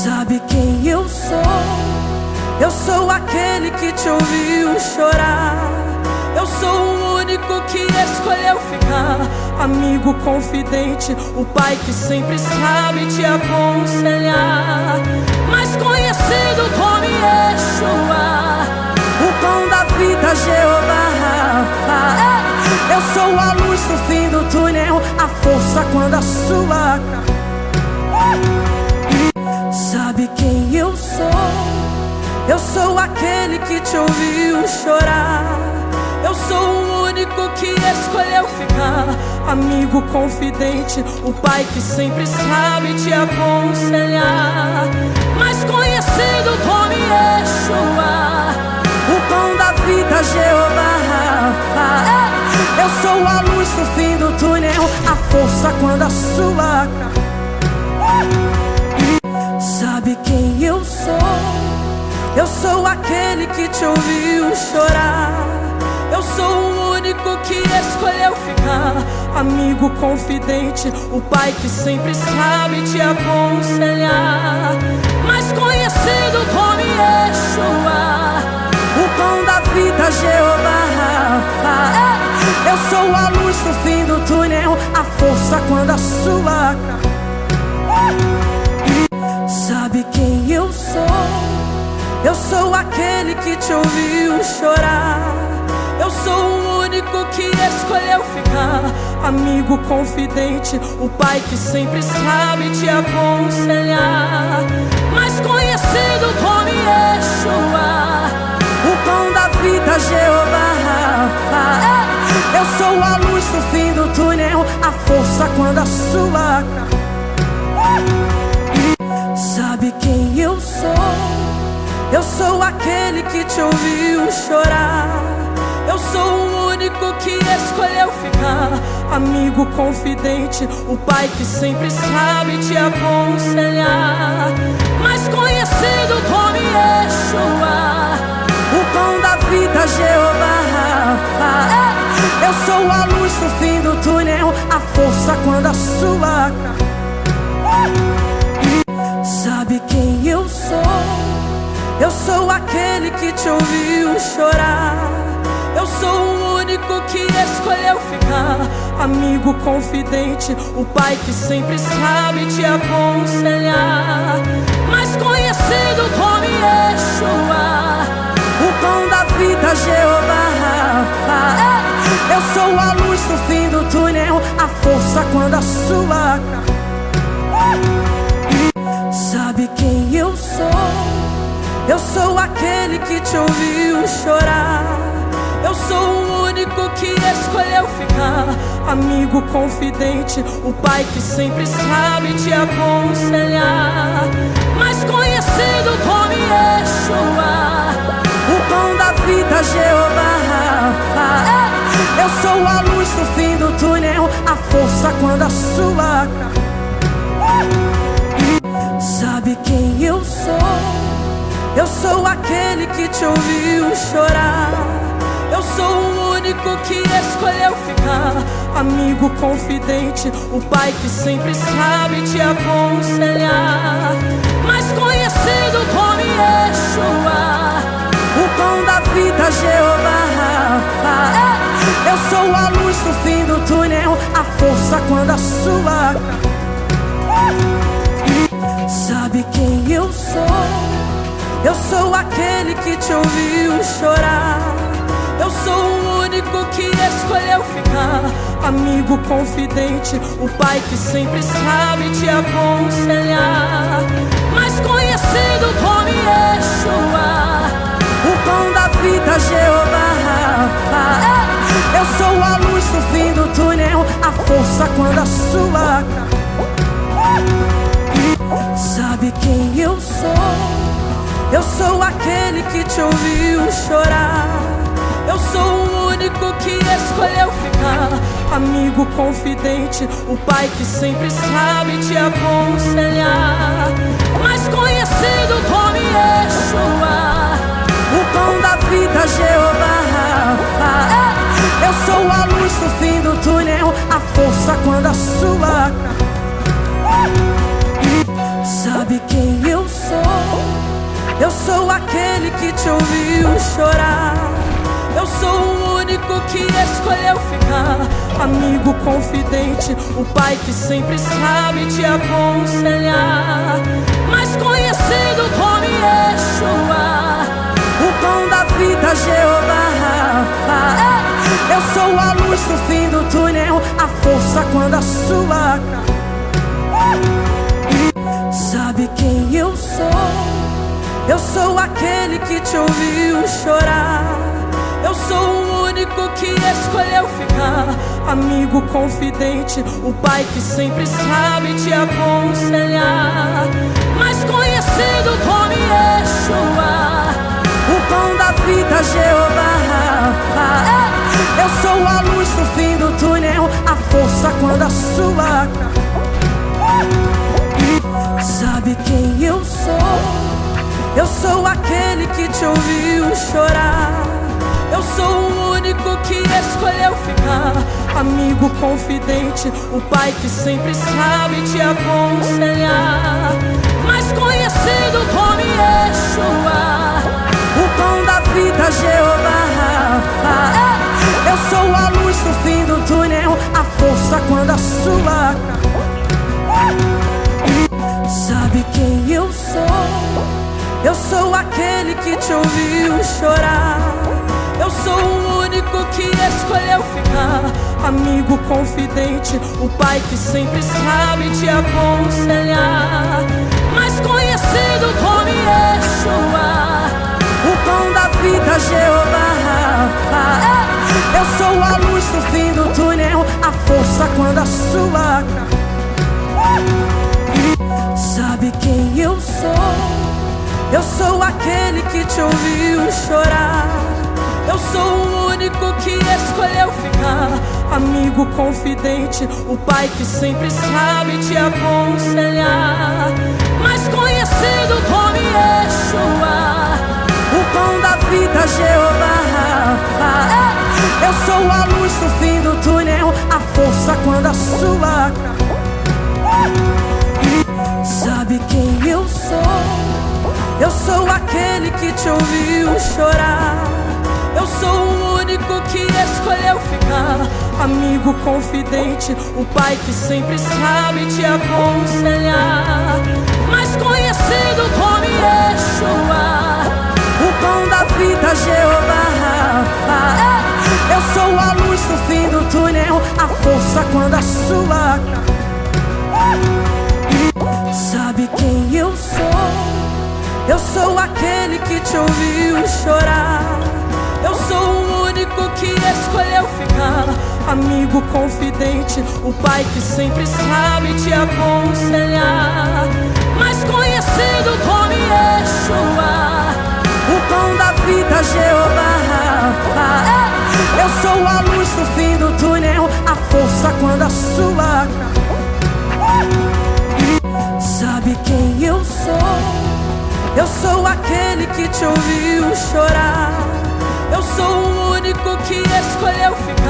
Sabe quem eu sou? Eu sou aquele que te ouviu chorar. Eu sou o único que escolheu ficar. Amigo confidente, o pai que sempre sabe te aconselhar. Mais conhecido como Yeshua, o pão da vida, Jeová Rafa. Eu sou a luz no fim do túnel, a força quando a sua Sabe quem eu sou? Eu sou aquele que te ouviu chorar. Eu sou o único que escolheu ficar. Amigo confidente, o pai que sempre sabe te aconselhar. Mais conhecido como Yeshua, o pão da vida, Jeová Rafa. Eu sou a luz no fim do túnel, a força quando a sua Sabe quem eu sou? Eu sou aquele que te ouviu chorar. Eu sou o único que escolheu ficar. Amigo confidente, o pai que sempre sabe te aconselhar. Mais conhecido como Yeshua, o pão da vida, Jeová Rafa. Eu sou a luz no fim do túnel, a força quando a sua Sabe quem eu sou? Eu sou aquele que te ouviu chorar. Eu sou o único que escolheu ficar. Amigo confidente, o pai que sempre sabe te aconselhar. Mais conhecido como Yeshua, o pão da vida, Jeová Rafa. Eu sou a luz no fim do túnel, a força quando a sua Sabe quem eu sou? Eu sou aquele que te ouviu chorar. Eu sou o único que escolheu ficar. Amigo confidente, o pai que sempre sabe te aconselhar. Mais conhecido como Yeshua, o pão da vida, Jeová Rafa. Eu sou a luz no fim do túnel, a força quando a sua Sabe quem eu sou? Eu sou aquele que te ouviu chorar. Eu sou o único que escolheu ficar. Amigo confidente, o pai que sempre sabe te aconselhar. Mais conhecido como Yeshua, o pão da vida, Jeová Rafa. Eu sou a luz no fim do túnel, a força quando a sua Sabe quem eu sou? Eu sou aquele que te ouviu chorar. Eu sou o único que escolheu ficar. Amigo confidente, o pai que sempre sabe te aconselhar. Mais conhecido como Yeshua, o pão da vida, Jeová Rafa. Eu sou a luz no fim do túnel, a força quando a sua Sabe quem eu sou? Eu sou aquele que te ouviu chorar. Eu sou o único que escolheu ficar. Amigo confidente, o pai que sempre sabe te aconselhar. Mais conhecido como Yeshua, o pão da vida, Jeová Rafa. Eu sou a luz no fim do túnel, a força quando a sua Sabe quem eu sou? Eu sou aquele que te ouviu chorar. Eu sou o único que escolheu ficar. Amigo confidente, o pai que sempre sabe te aconselhar. Mais conhecido como Yeshua, o pão da vida, Jeová Rafa. Eu sou a luz no fim do túnel, a força quando a sua Sabe quem eu sou? Eu sou aquele que te ouviu chorar. Eu sou o único que escolheu ficar. Amigo confidente, o pai que sempre sabe te aconselhar. Mais conhecido como Yeshua, o pão da vida, Jeová Rafa. Eu sou a luz no fim do túnel, a força quando a sua Sabe quem eu sou? aquele que te ouviu chorar. Eu sou o único que escolheu ficar. Amigo confidente, o pai que sempre sabe te aconselhar. Mais conhecido como Yeshua, o pão da vida, Jeová Rafa. Eu sou a luz no fim do túnel, a força quando a sua sabe quem eu sou? Eu sou aquele que te ouviu chorar. Eu sou o único que escolheu ficar. Amigo confidente, o pai que sempre sabe te aconselhar. Mais conhecido como Yeshua, o pão da vida, Jeová Rafa. Eu sou a luz no fim do túnel, a força quando a sua sabe quem eu sou? Eu sou aquele que te ouviu chorar. Eu sou o único que escolheu ficar. Amigo confidente, o pai que sempre sabe te aconselhar. Mais conhecido como Yeshua, o pão da vida, Jeová Rafa. Eu sou a luz no fim do túnel, a força quando a sua sabe quem eu sou? Eu sou aquele que te ouviu chorar. Eu sou o único que escolheu ficar. Amigo confidente, o pai que sempre sabe te aconselhar. Mais conhecido como Yeshua, o pão da vida, Jeová Rafa. Eu sou a luz no fim do túnel, a força quando a sua sabe quem eu sou? Eu sou aquele que te ouviu chorar. Eu sou o único que escolheu ficar. Amigo confidente, o pai que sempre sabe te aconselhar. Mais conhecido como Yeshua, o pão da vida, Jeová Rafa. Eu sou a luz no fim do túnel, a força quando a sua sabe quem eu sou? Eu sou aquele que te ouviu chorar. Eu sou o único que escolheu ficar. Amigo confidente, o pai que sempre sabe te aconselhar. Mais conhecido como Yeshua, o pão da vida, Jeová Rafa. Eu sou a luz no fim do túnel, a força quando a sua sabe quem eu sou? Eu sou aquele que te ouviu chorar. Eu sou o único que escolheu ficar. Amigo confidente, o pai que sempre sabe te aconselhar. Mais conhecido como Yeshua, o pão da vida, Jeová Rafa. Eu sou a luz no fim do túnel, a força quando a sua sabe quem eu sou? Eu sou aquele que te ouviu chorar. Eu sou o único que escolheu ficar.